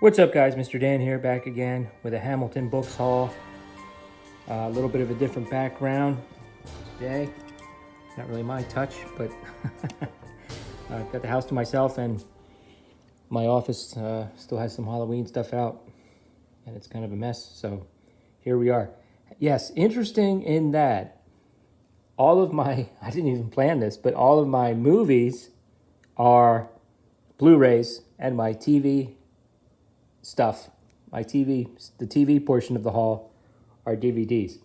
What's up, guys? Mr. Dan here, back again with a Hamilton Books haul. A little bit of a different background today. Not really my touch, but I've got the house to myself, and my office still has some Halloween stuff out, and it's kind of a mess. So here we are. Yes, interesting in that all of my, I didn't even plan this, but all of my movies are Blu-rays, and my TV stuff, the TV portion of the haul are DVDs.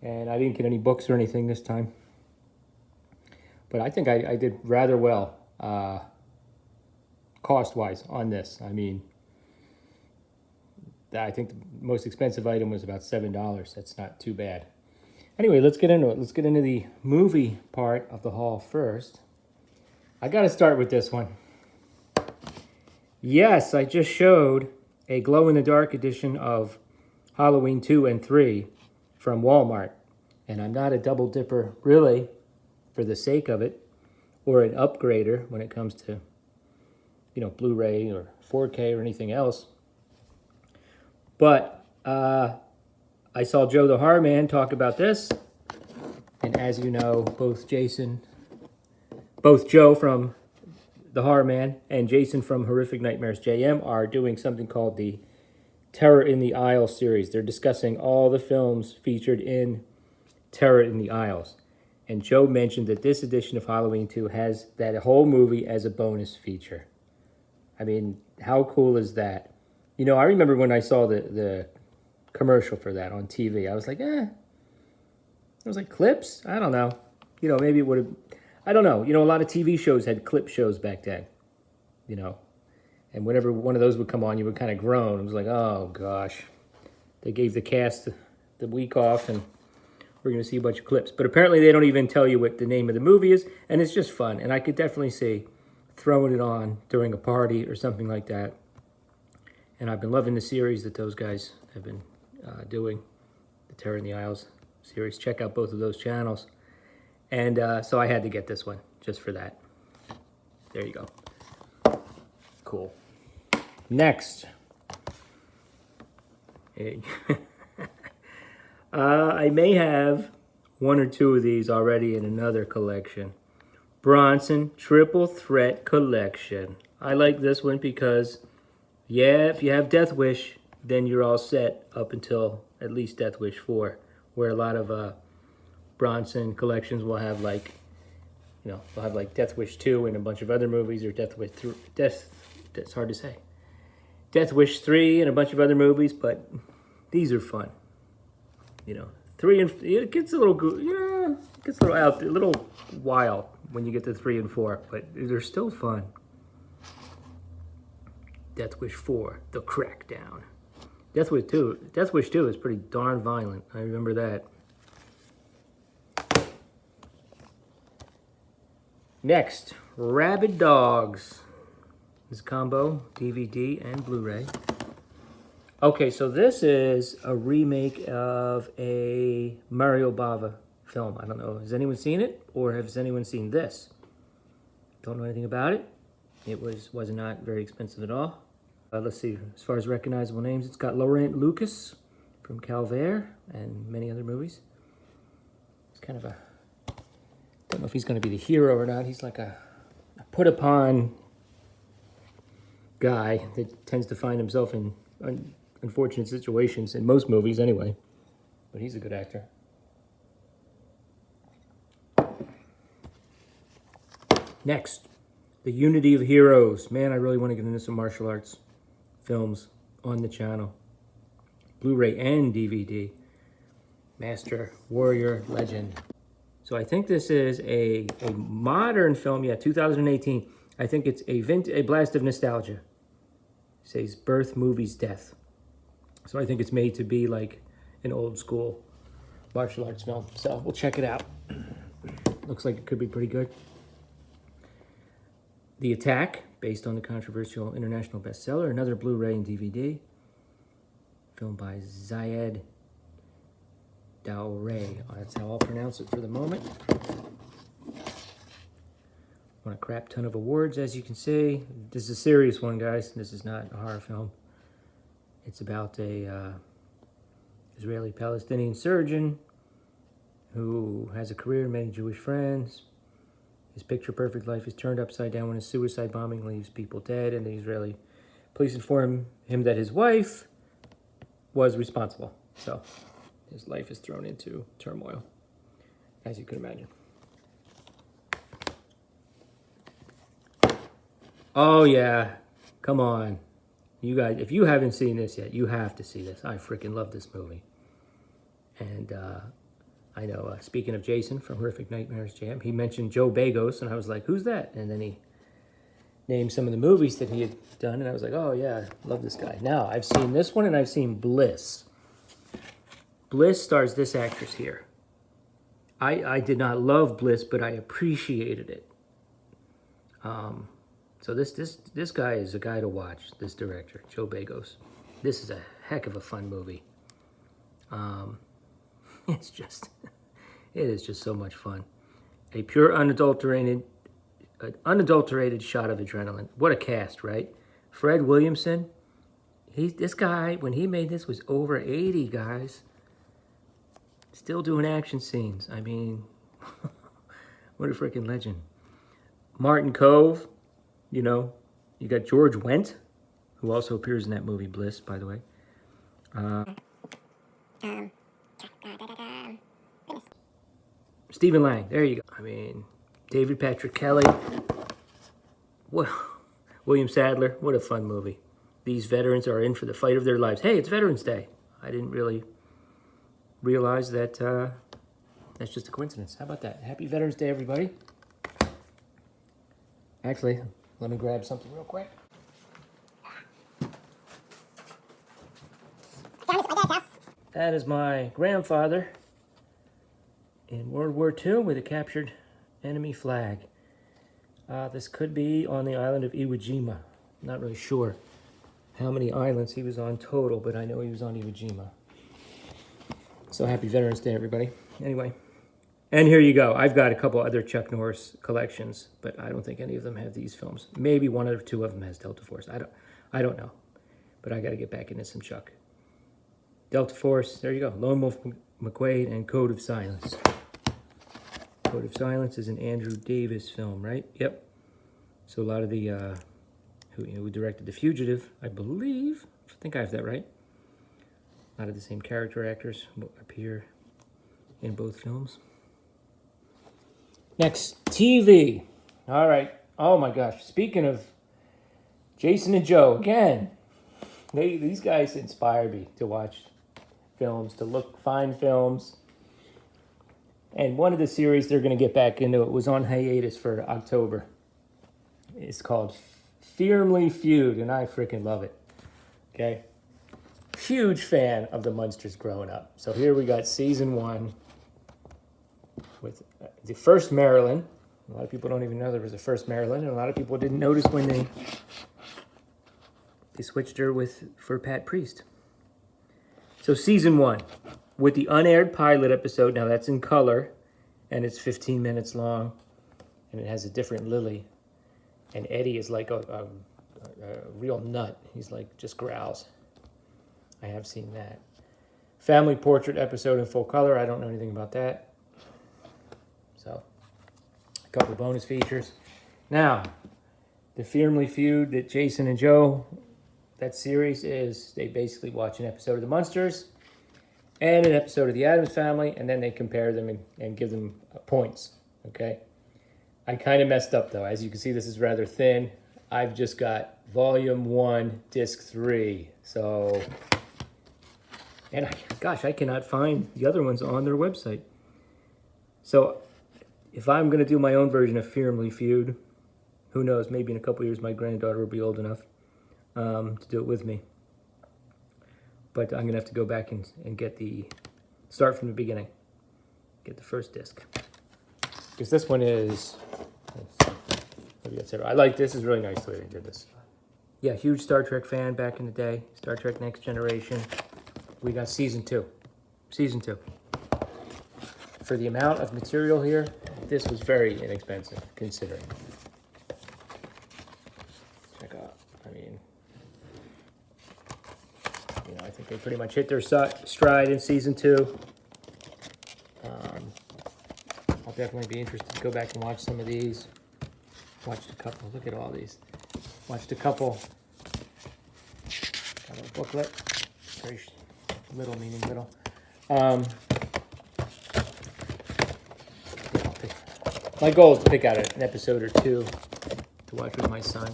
And I didn't get any books or anything this time. But I think I did rather well cost-wise on this. I mean, I think the most expensive item was about $7. That's not too bad. Anyway, let's get into it. Let's get into the movie part of the haul first. I got to start with this one. Yes, I just showed a glow-in-the-dark edition of Halloween 2 and 3 from Walmart. And I'm not a double dipper, really, for the sake of it, or an upgrader when it comes to, Blu-ray or 4K or anything else. But I saw Joe the Horror Man talk about this. And as you know, both Joe from the Horror Man and Jason from Horrific Nightmares JM are doing something called the Terror in the Aisles series. They're discussing all the films featured in Terror in the Aisles. And Joe mentioned that this edition of Halloween 2 has that whole movie as a bonus feature. I mean, how cool is that? I remember when I saw the commercial for that on TV, I was like, It was like clips? I don't know. Maybe it would have... I don't know. A lot of TV shows had clip shows back then, And whenever one of those would come on, you would kind of groan. It was like, oh, gosh. They gave the cast the week off, and we're going to see a bunch of clips. But apparently they don't even tell you what the name of the movie is, and it's just fun. And I could definitely see throwing it on during a party or something like that. And I've been loving the series that those guys have been doing, the Terror in the Aisles series. Check out both of those channels. And so I had to get this one just for that. There you go. Cool. Next. I may have one or two of these already in another collection. Bronson Triple Threat Collection. I like this one because, if you have Death Wish, then you're all set up until at least Death Wish 4, where a lot of Bronson collections will have they'll have like Death Wish 2 and a bunch of other movies, or Death Wish 3, that's hard to say. Death Wish 3 and a bunch of other movies, but these are fun. 3 and it gets a little it gets a little out there, a little wild when you get to 3 and 4, but they're still fun. Death Wish 4, The Crackdown. Death Wish 2 is pretty darn violent. I remember that. Next, Rabid Dogs. This combo, DVD and Blu-ray. Okay, so this is a remake of a Mario Bava film. I don't know, has anyone seen it? Or has anyone seen this? Don't know anything about it. It was not very expensive at all. Let's see, as far as recognizable names, it's got Laurent Lucas from Calvaire and many other movies. It's kind of a... don't know if he's going to be the hero or not. He's like a put-upon guy that tends to find himself in unfortunate situations, in most movies anyway. But he's a good actor. Next, The Unity of Heroes. Man, I really want to get into some martial arts films on the channel. Blu-ray and DVD. Master, Warrior, Legend. So I think this is a modern film, 2018. I think it's a blast of nostalgia. It says birth, movies, death. So I think it's made to be like an old school martial arts film. So we'll check it out. Looks like it could be pretty good. The Attack, based on the controversial international bestseller, another Blu-ray and DVD. Filmed by Zayed Daouré. That's how I'll pronounce it for the moment. Won a crap ton of awards, as you can see. This is a serious one, guys. This is not a horror film. It's about a Israeli-Palestinian surgeon who has a career and many Jewish friends. His picture-perfect life is turned upside down when a suicide bombing leaves people dead, and the Israeli police inform him that his wife was responsible. So his life is thrown into turmoil, as you can imagine. Oh yeah, come on. You guys, if you haven't seen this yet, you have to see this. I freaking love this movie. And I know, speaking of Jason from Horrific Nightmares Jam, he mentioned Joe Bagos, and I was like, who's that? And then he named some of the movies that he had done, and I was like, oh yeah, love this guy. Now, I've seen this one, and I've seen Bliss. Bliss stars this actress here. I did not love Bliss, but I appreciated it. So this guy is a guy to watch, this director, Joe Bagos. This is a heck of a fun movie. It is just so much fun. A pure unadulterated shot of adrenaline. What a cast, right? Fred Williamson. This guy, when he made this, was over 80, guys. Still doing action scenes. I mean, what a freaking legend. Martin Kove, you know. You got George Wendt, who also appears in that movie Bliss, by the way. Stephen Lang, there you go. I mean, David Patrick Kelly. William Sadler, what a fun movie. These veterans are in for the fight of their lives. Hey, it's Veterans Day. I didn't really realize that that's just a coincidence. How about that? Happy Veterans Day, everybody. Actually, let me grab something real quick. That is my grandfather in World War II with a captured enemy flag. This could be on the island of Iwo Jima. Not really sure how many islands he was on total, but I know he was on Iwo Jima. So happy Veterans Day, everybody. Anyway, and here you go. I've got a couple other Chuck Norris collections, but I don't think any of them have these films. Maybe one or two of them has Delta Force. I don't know, but I got to get back into some Chuck. Delta Force, there you go. Lone Wolf McQuade and Code of Silence. Code of Silence is an Andrew Davis film, right? Yep. So a lot of the, who directed The Fugitive, I believe, I think I have that right. A lot of the same character actors appear in both films. Next, TV. All right. Oh my gosh. Speaking of Jason and Joe, again, these guys inspire me to watch films, to find films. And one of the series they're going to get back into, it was on hiatus for October. It's called Family Feud, and I freaking love it. Okay? Huge fan of the Munsters growing up. So here we got season 1 with the first Marilyn. A lot of people don't even know there was a first Marilyn, and a lot of people didn't notice when they switched her for Pat Priest. So season 1 with the unaired pilot episode. Now that's in color, and it's 15 minutes long, and it has a different Lily. And Eddie is like a real nut. He's like just growls. I have seen that. Family portrait episode in full color. I don't know anything about that. So, a couple of bonus features. Now, the Family Feud that Jason and Joe, that series is, they basically watch an episode of The Munsters and an episode of The Addams Family, and then they compare them and give them points, okay? I kind of messed up, though. As you can see, this is rather thin. I've just got Volume 1, Disc 3. So, and I cannot find the other ones on their website. So, if I'm going to do my own version of Family Feud, who knows, maybe in a couple years my granddaughter will be old enough to do it with me. But I'm going to have to go back and get start from the beginning. Get the first disc. Because this one is, I like this. It's really nice the way they did this. Yeah, huge Star Trek fan back in the day. Star Trek Next Generation. We got season 2. Season 2. For the amount of material here, this was very inexpensive, considering. Check out, I mean, think they pretty much hit their stride in season 2. I'll definitely be interested to go back and watch some of these. Watched a couple. Look at all these. Watched a couple. Got a booklet. Very little, meaning little. My goal is to pick out an episode or 2 to watch with my son.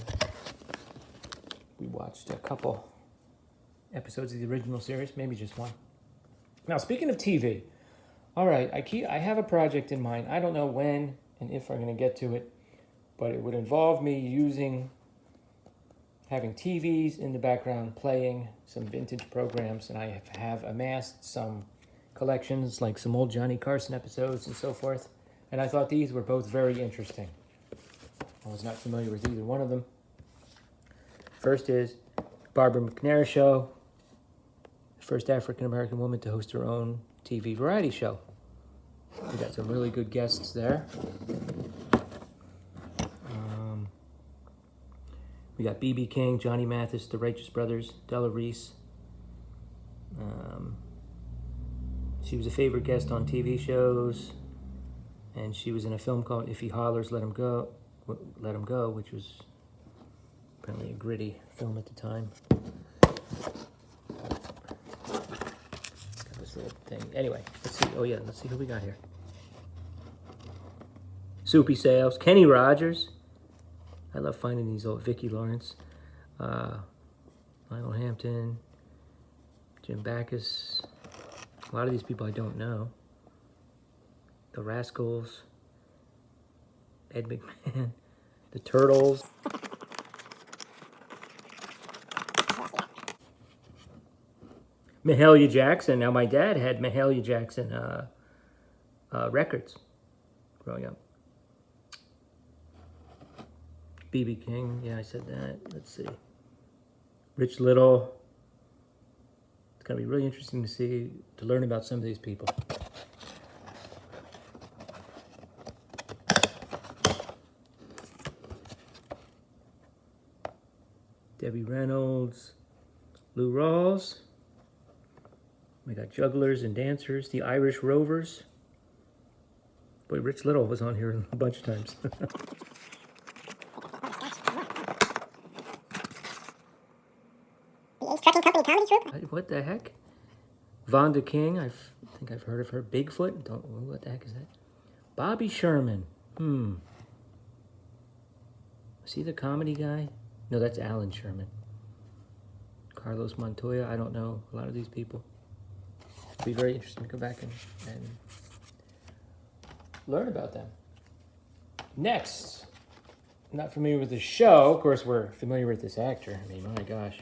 We watched a couple episodes of the original series, maybe just one. Now, speaking of TV, all right, I have a project in mind. I don't know when and if I'm going to get to it, but it would involve me having TVs in the background playing some vintage programs, and I have amassed some collections, like some old Johnny Carson episodes and so forth, and I thought these were both very interesting. I was not familiar with either one of them. First is Barbara McNair Show, the first African-American woman to host her own TV variety show. We got some really good guests there. We got B.B. King, Johnny Mathis, the Righteous Brothers, Della Reese. She was a favorite guest on TV shows, and she was in a film called If He Hollers, Let Him Go, which was apparently a gritty film at the time. Got this little thing. Anyway, let's see. Oh yeah, let's see who we got here. Soupy Sales, Kenny Rogers. I love finding these old Vicki Lawrence, Lionel Hampton, Jim Backus. A lot of these people I don't know. The Rascals, Ed McMahon, the Turtles. Mahalia Jackson. Now, my dad had Mahalia Jackson records growing up. B.B. King, yeah, I said that. Let's see. Rich Little. It's going to be really interesting to learn about some of these people. Debbie Reynolds, Lou Rawls. We got Jugglers and Dancers, the Irish Rovers. Boy, Rich Little was on here a bunch of times. Trucking Company Comedy Troupe? What the heck? Vonda King, I think I've heard of her. Bigfoot, what the heck is that? Bobby Sherman, Is he the comedy guy? No, that's Alan Sherman. Carlos Montoya, I don't know a lot of these people. It'd be very interesting to go back and learn about them. Next, I'm not familiar with the show. Of course, we're familiar with this actor. I mean, my gosh.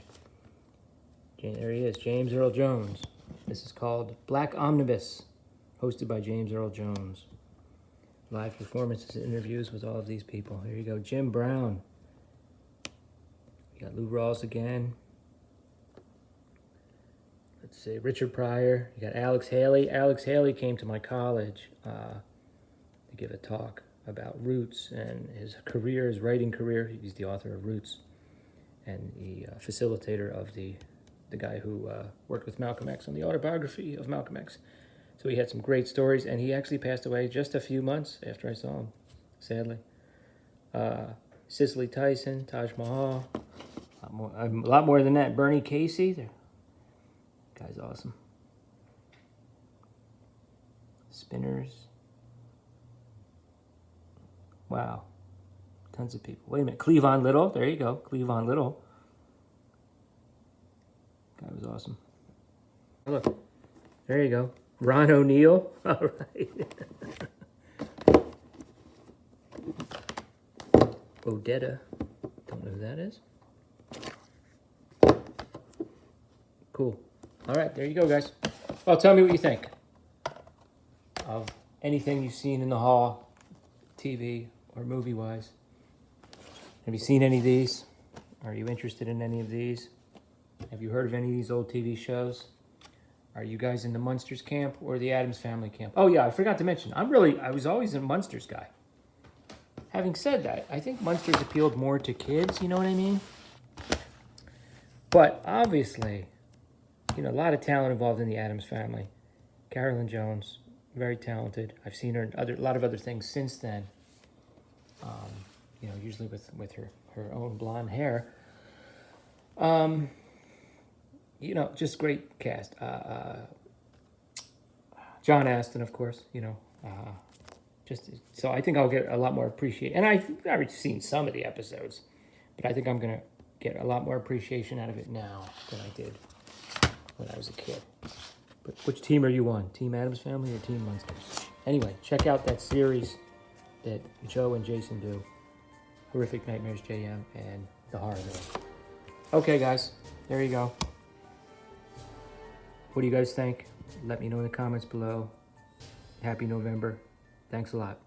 There he is, James Earl Jones. This is called Black Omnibus, hosted by James Earl Jones. Live performances and interviews with all of these people. Here you go, Jim Brown. We got Lou Rawls again. Let's see, Richard Pryor. You got Alex Haley. Alex Haley came to my college to give a talk about Roots and his career, his writing career. He's the author of Roots and the facilitator of the guy who worked with Malcolm X on the autobiography of Malcolm X. So he had some great stories, and he actually passed away just a few months after I saw him, sadly. Cicely Tyson, Taj Mahal, a lot more than that. Bernie Casey, the guy's awesome. Spinners. Wow, tons of people. Wait a minute, Cleavon Little, there you go, Cleavon Little. Guy was awesome. Look, there you go. Ron O'Neal. All right. Odetta. Don't know who that is. Cool. All right, there you go, guys. Well, tell me what you think of anything you've seen in the hall, TV or movie-wise. Have you seen any of these? Are you interested in any of these? Have you heard of any of these old TV shows? Are you guys in the Munsters camp or the Addams Family camp? Oh yeah, I forgot to mention, I was always a Munsters guy. Having said that, I think Munsters appealed more to kids, you know what I mean? But obviously, you know, a lot of talent involved in the Addams Family. Carolyn Jones, very talented. I've seen her in a lot of other things since then. You know, usually with her own blonde hair. You know, just great cast. John Astin, of course. You know, just so I think I'll get a lot more appreciation. And I've already seen some of the episodes, but I think I'm gonna get a lot more appreciation out of it now than I did when I was a kid. But which team are you on? Team Addams Family or Team Munster? Anyway, check out that series that Joe and Jason do. Horrific Nightmares JM and The Horror Man. Okay, guys, there you go. What do you guys think? Let me know in the comments below. Happy November. Thanks a lot.